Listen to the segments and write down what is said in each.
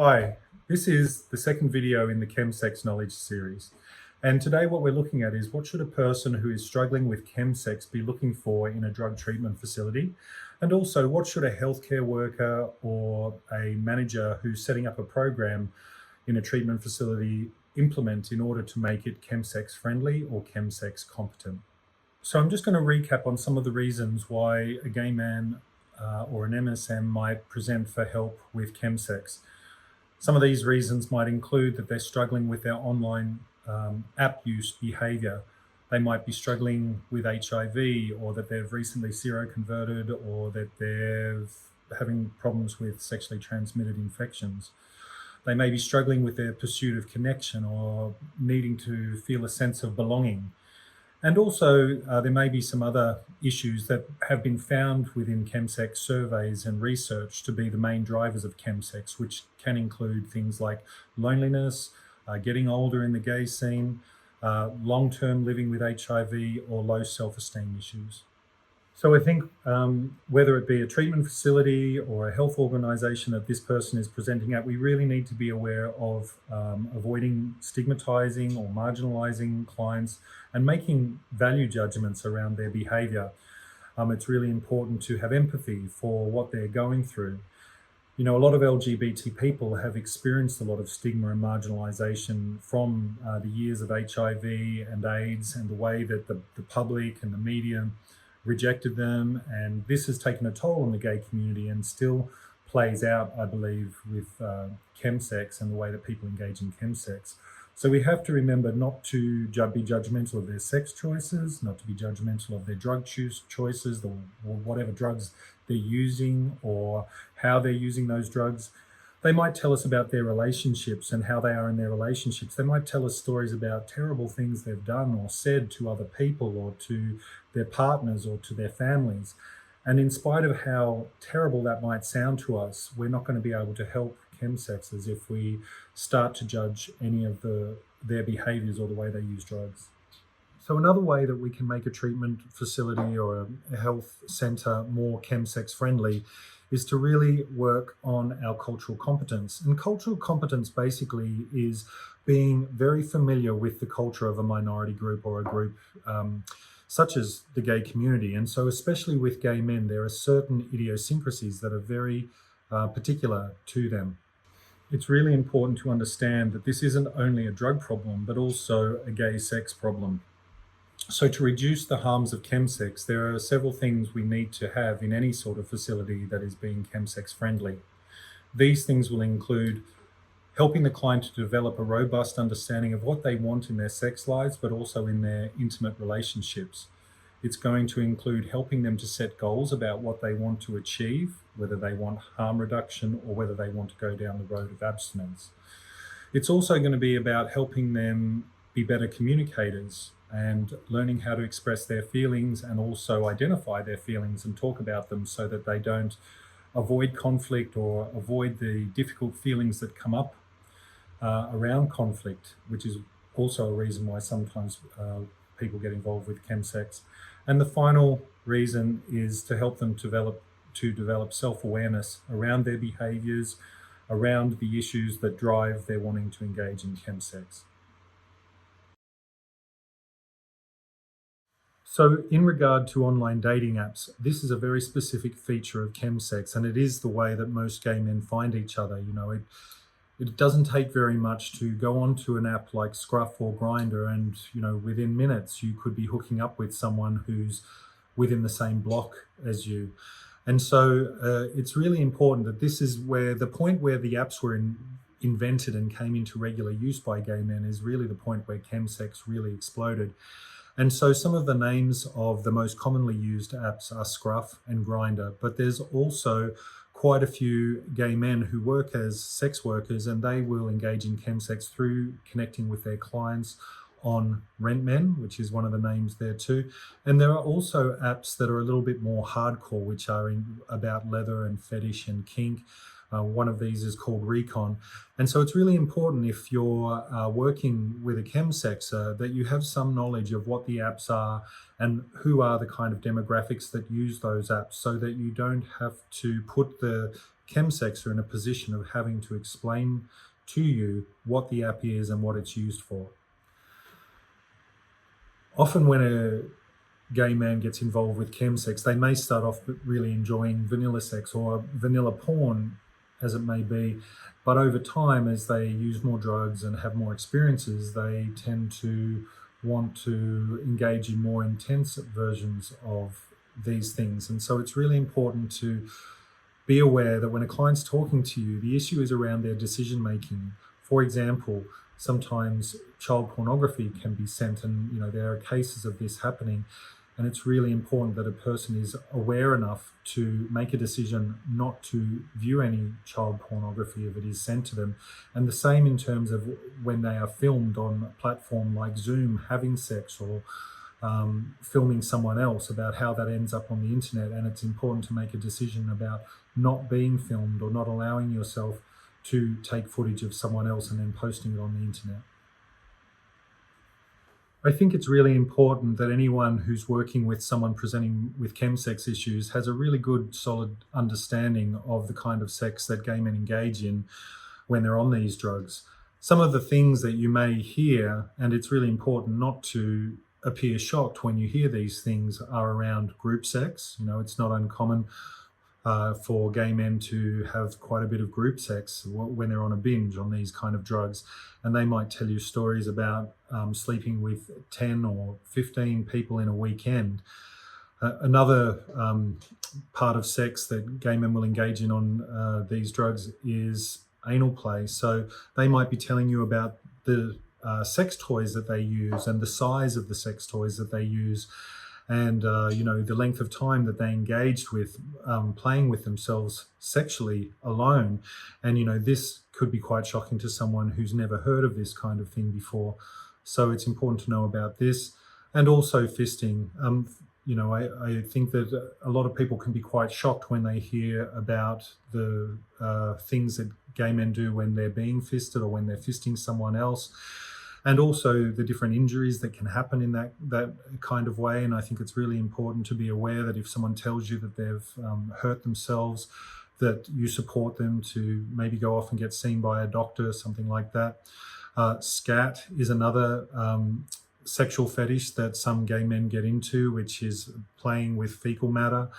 Hi, this is the second video in the ChemSex Knowledge series. And today what we're looking at is what should a person who is struggling with ChemSex be looking for in a drug treatment facility? And also what should a healthcare worker or a manager who's setting up a program in a treatment facility implement in order to make it ChemSex friendly or ChemSex competent? So I'm just going to recap on some of the reasons why a gay man or an MSM might present for help with ChemSex. Some of these reasons might include that they're struggling with their online app use behavior. They might be struggling with HIV, or that they've recently seroconverted, or that they're having problems with sexually transmitted infections. They may be struggling with their pursuit of connection or needing to feel a sense of belonging. And also, there may be some other issues that have been found within ChemSex surveys and research to be the main drivers of ChemSex, which can include things like loneliness, getting older in the gay scene, long-term living with HIV, or low self-esteem issues. So I think whether it be a treatment facility or a health organisation that this person is presenting at, we really need to be aware of avoiding stigmatising or marginalising clients and making value judgments around their behaviour. It's really important to have empathy for what they're going through. You know, a lot of LGBT people have experienced a lot of stigma and marginalisation from the years of HIV and AIDS and the way that the public and the media rejected them, and this has taken a toll on the gay community and still plays out, I believe, with ChemSex and the way that people engage in ChemSex. So we have to remember not to be judgmental of their sex choices, not to be judgmental of their drug choices, or whatever drugs they're using or how they're using those drugs. They might tell us about their relationships and how they are in their relationships. They might tell us stories about terrible things they've done or said to other people or to their partners or to their families. And in spite of how terrible that might sound to us, we're not going to be able to help chemsexers if we start to judge any of their behaviors or the way they use drugs. So another way that we can make a treatment facility or a health center more chemsex friendly is to really work on our cultural competence. And cultural competence basically is being very familiar with the culture of a minority group or a group such as the gay community. And so especially with gay men, there are certain idiosyncrasies that are very particular to them. It's really important to understand that this isn't only a drug problem, but also a gay sex problem. So to reduce the harms of chemsex, there are several things we need to have in any sort of facility that is being chemsex friendly. These things will include helping the client to develop a robust understanding of what they want in their sex lives, but also in their intimate relationships. It's going to include helping them to set goals about what they want to achieve, whether they want harm reduction or whether they want to go down the road of abstinence. It's also going to be about helping them be better communicators and learning how to express their feelings and also identify their feelings and talk about them so that they don't avoid conflict or avoid the difficult feelings that come up around conflict, which is also a reason why sometimes people get involved with chemsex. And the final reason is to help them develop self-awareness around their behaviors, around the issues that drive their wanting to engage in chemsex. So in regard to online dating apps, this is a very specific feature of chemsex, and it is the way that most gay men find each other. You know, it doesn't take very much to go onto an app like Scruff or Grindr, and you know, within minutes you could be hooking up with someone who's within the same block as you. And so it's really important that this is where the point where the apps were invented and came into regular use by gay men is really the point where chemsex really exploded. And so some of the names of the most commonly used apps are Scruff and Grindr, but there's also quite a few gay men who work as sex workers, and they will engage in chemsex through connecting with their clients on RentMen, which is one of the names there too. And there are also apps that are a little bit more hardcore, which are about leather and fetish and kink. One of these is called Recon. And so it's really important if you're working with a chemsexer that you have some knowledge of what the apps are and who are the kind of demographics that use those apps, so that you don't have to put the ChemSex are in a position of having to explain to you what the app is and what it's used for. Often when a gay man gets involved with chemsex, they may start off really enjoying vanilla sex or vanilla porn, as it may be, but over time, as they use more drugs and have more experiences, they tend to want to engage in more intense versions of these things. And so it's really important to be aware that when a client's talking to you, the issue is around their decision making. For example, sometimes child pornography can be sent, and there are cases of this happening. And it's really important that a person is aware enough to make a decision not to view any child pornography if it is sent to them. And the same in terms of when they are filmed on a platform like Zoom having sex, or filming someone else, about how that ends up on the internet. And it's important to make a decision about not being filmed or not allowing yourself to take footage of someone else and then posting it on the internet. I think it's really important that anyone who's working with someone presenting with chemsex issues has a really good, solid understanding of the kind of sex that gay men engage in when they're on these drugs. Some of the things that you may hear, and it's really important not to appear shocked when you hear these things, are around group sex. It's not uncommon for gay men to have quite a bit of group sex when they're on a binge on these kind of drugs. And they might tell you stories about sleeping with 10 or 15 people in a weekend. Another part of sex that gay men will engage in on these drugs is anal play. So they might be telling you about the sex toys that they use and the size of the sex toys that they use, and the length of time that they engaged with playing with themselves sexually alone. And this could be quite shocking to someone who's never heard of this kind of thing before. So it's important to know about this. And also fisting. I think that a lot of people can be quite shocked when they hear about the things that gay men do when they're being fisted or when they're fisting someone else, and also the different injuries that can happen in that kind of way. And I think it's really important to be aware that if someone tells you that they've hurt themselves, that you support them to maybe go off and get seen by a doctor, something like that. Scat is another sexual fetish that some gay men get into, which is playing with fecal matter.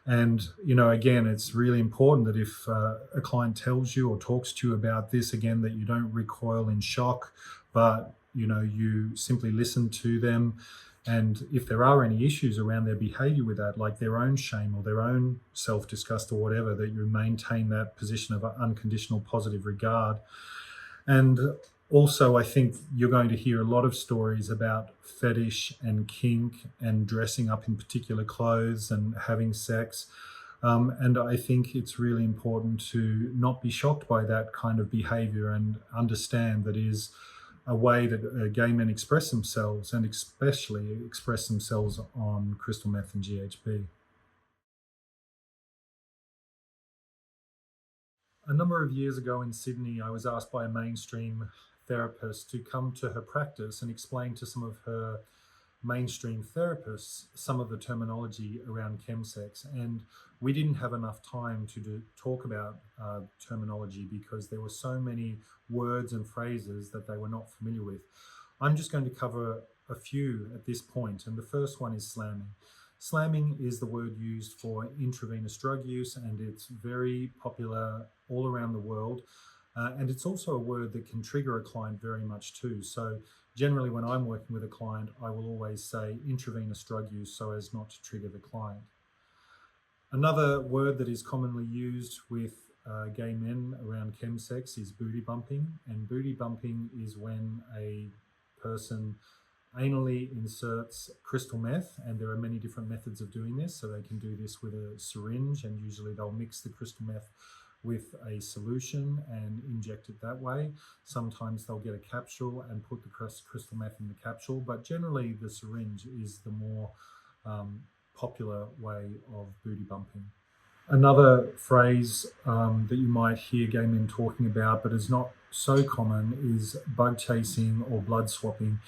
And, again, it's really important that if a client tells you or talks to you about this, again, that you don't recoil in shock, but, you simply listen to them. And if there are any issues around their behavior with that, like their own shame or their own self-disgust or whatever, that you maintain that position of unconditional positive regard. And also, I think you're going to hear a lot of stories about fetish and kink and dressing up in particular clothes and having sex. And I think it's really important to not be shocked by that kind of behavior and understand that is a way that gay men express themselves, and especially express themselves on crystal meth and GHB. A number of years ago in Sydney, I was asked by a mainstream therapist to come to her practice and explain to some of her mainstream therapists some of the terminology around chemsex. And we didn't have enough time to talk about terminology because there were so many words and phrases that they were not familiar with. I'm just going to cover a few at this point, and the first one is slamming. Slamming is the word used for intravenous drug use, and it's very popular all around the world. And it's also a word that can trigger a client very much too. So generally when I'm working with a client, I will always say intravenous drug use so as not to trigger the client. Another word that is commonly used with gay men around chemsex is booty bumping. And booty bumping is when a person anally inserts crystal meth, and there are many different methods of doing this. So they can do this with a syringe, and usually they'll mix the crystal meth with a solution and inject it that way. Sometimes they'll get a capsule and put the crystal meth in the capsule, but generally the syringe is the more popular way of booty bumping. Another phrase that you might hear gay men talking about, but is not so common, is bug chasing or blood swapping.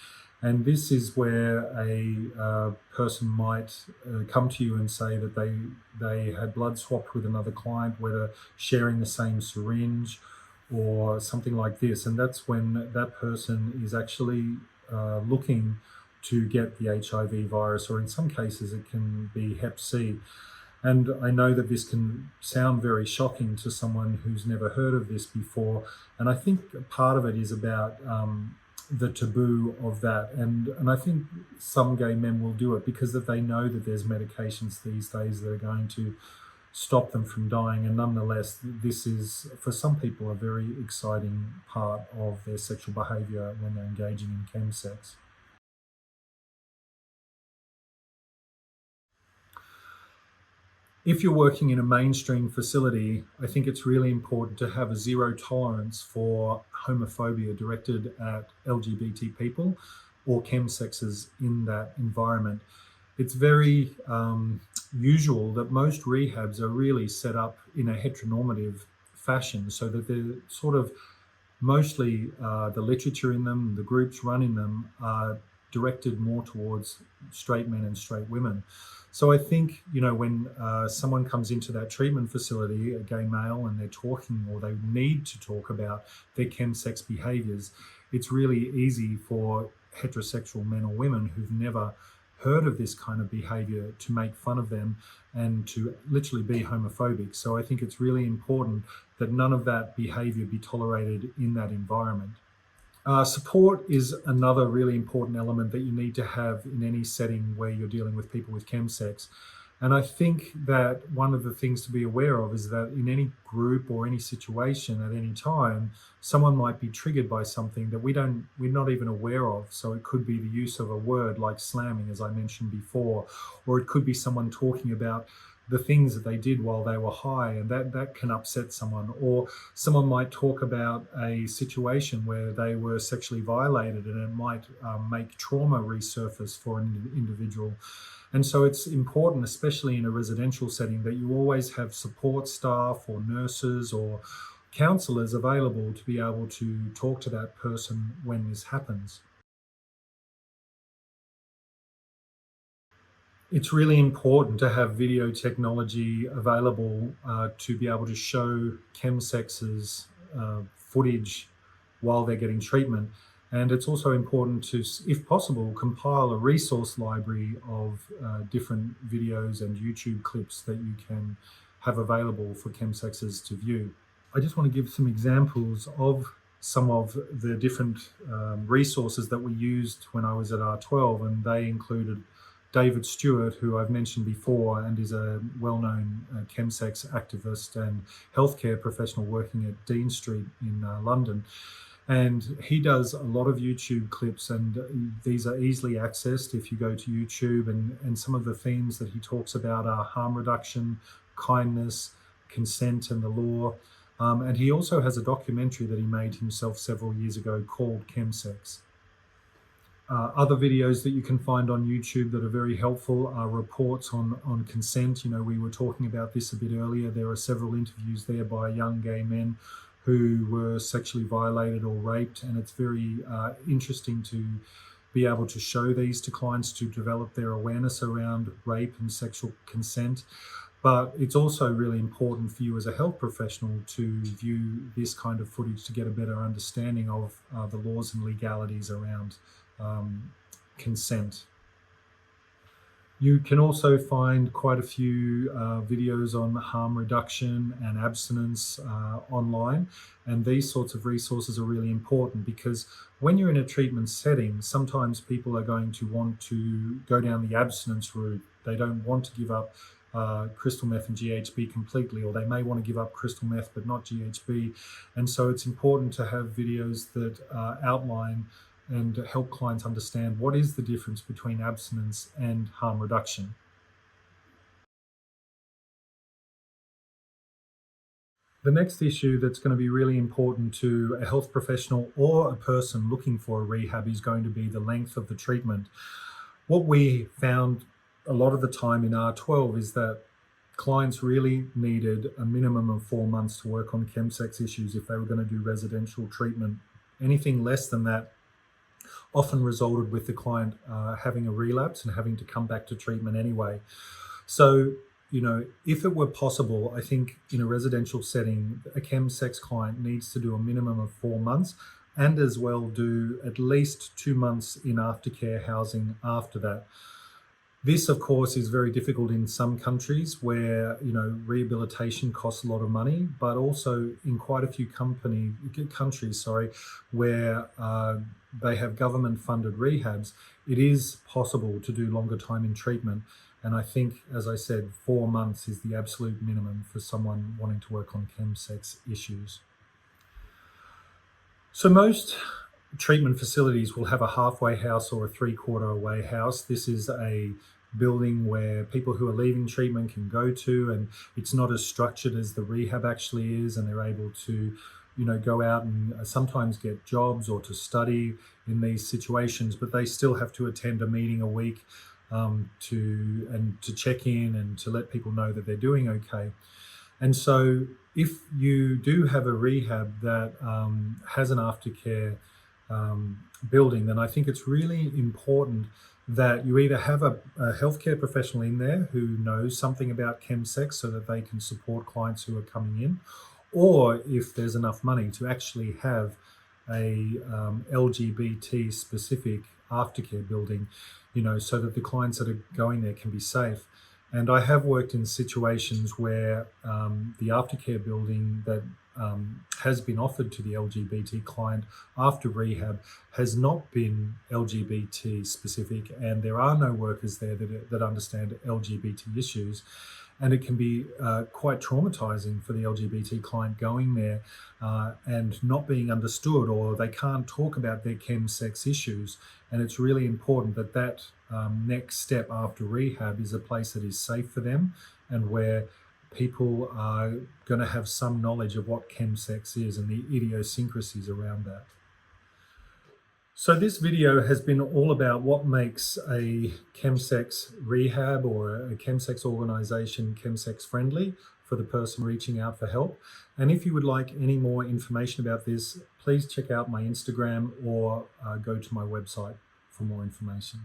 And this is where a person might come to you and say that they had blood swapped with another client, whether sharing the same syringe or something like this. And that's when that person is actually looking to get the HIV virus, or in some cases it can be Hep C. And I know that this can sound very shocking to someone who's never heard of this before. And I think part of it is about the taboo of that. And I think some gay men will do it because that they know that there's medications these days that are going to stop them from dying. And nonetheless, this is, for some people, a very exciting part of their sexual behavior when they're engaging in chemsex. If you're working in a mainstream facility, I think it's really important to have a zero tolerance for homophobia directed at LGBT people or chemsexes in that environment. It's very usual that most rehabs are really set up in a heteronormative fashion, so that they're sort of mostly the literature in them, the groups running them are directed more towards straight men and straight women. So I think, when someone comes into that treatment facility, a gay male, and they're talking or they need to talk about their chemsex behaviors, it's really easy for heterosexual men or women who've never heard of this kind of behavior to make fun of them and to literally be homophobic. So I think it's really important that none of that behavior be tolerated in that environment. Support is another really important element that you need to have in any setting where you're dealing with people with chemsex. And I think that one of the things to be aware of is that in any group or any situation at any time, someone might be triggered by something that we're not even aware of. So it could be the use of a word like slamming, as I mentioned before, or it could be someone talking about the things that they did while they were high, and that can upset someone. Or someone might talk about a situation where they were sexually violated, and it might make trauma resurface for an individual. And so it's important, especially in a residential setting, that you always have support staff or nurses or counsellors available to be able to talk to that person when this happens. It's really important to have video technology available to be able to show chemsex's footage while they're getting treatment. And it's also important to, if possible, compile a resource library of different videos and YouTube clips that you can have available for chemsexes to view. I just want to give some examples of some of the different resources that we used when I was at R12, and they included David Stewart, who I've mentioned before and is a well-known chemsex activist and healthcare professional working at Dean Street in London. And he does a lot of YouTube clips, and these are easily accessed if you go to YouTube. And some of the themes that he talks about are harm reduction, kindness, consent, and the law. And he also has a documentary that he made himself several years ago called ChemSex. Other videos that you can find on YouTube that are very helpful are reports on consent. We were talking about this a bit earlier. There are several interviews there by young gay men who were sexually violated or raped, and it's very interesting to be able to show these to clients to develop their awareness around rape and sexual consent. But it's also really important for you as a health professional to view this kind of footage to get a better understanding of the laws and legalities around consent. You can also find quite a few videos on harm reduction and abstinence online. And these sorts of resources are really important because when you're in a treatment setting, sometimes people are going to want to go down the abstinence route. They don't want to give up crystal meth and GHB completely, or they may want to give up crystal meth but not GHB. And so it's important to have videos that outline and help clients understand what is the difference between abstinence and harm reduction. The next issue that's going to be really important to a health professional or a person looking for a rehab is going to be the length of the treatment. What we found a lot of the time in R12 is that clients really needed a minimum of 4 months to work on chemsex issues if they were going to do residential treatment. Anything less than that often resulted with the client having a relapse and having to come back to treatment anyway. So, if it were possible, I think in a residential setting, a ChemSex client needs to do a minimum of 4 months and as well do at least 2 months in aftercare housing after that. This, of course, is very difficult in some countries where, rehabilitation costs a lot of money, but also in quite a few countries, where they have government-funded rehabs, it is possible to do longer time in treatment. And I think, as I said, 4 months is the absolute minimum for someone wanting to work on ChemSex issues. So most treatment facilities will have a halfway house or a 3/4 way house. This is a building where people who are leaving treatment can go to, and it's not as structured as the rehab actually is, and they're able to go out and sometimes get jobs or to study in these situations, but they still have to attend a meeting a week to check in and to let people know that they're doing okay. And so if you do have a rehab that has an aftercare building, then I think it's really important that you either have a healthcare professional in there who knows something about ChemSex so that they can support clients who are coming in, or if there's enough money to actually have a LGBT specific aftercare building, so that the clients that are going there can be safe. And I have worked in situations where the aftercare building that has been offered to the LGBT client after rehab has not been LGBT specific, and there are no workers there that understand LGBT issues. And it can be quite traumatizing for the LGBT client going there and not being understood, or they can't talk about their ChemSex issues. And it's really important that next step after rehab is a place that is safe for them and where people are going to have some knowledge of what ChemSex is and the idiosyncrasies around that. So this video has been all about what makes a ChemSex rehab or a ChemSex organization ChemSex friendly for the person reaching out for help. And if you would like any more information about this, please check out my Instagram or go to my website for more information.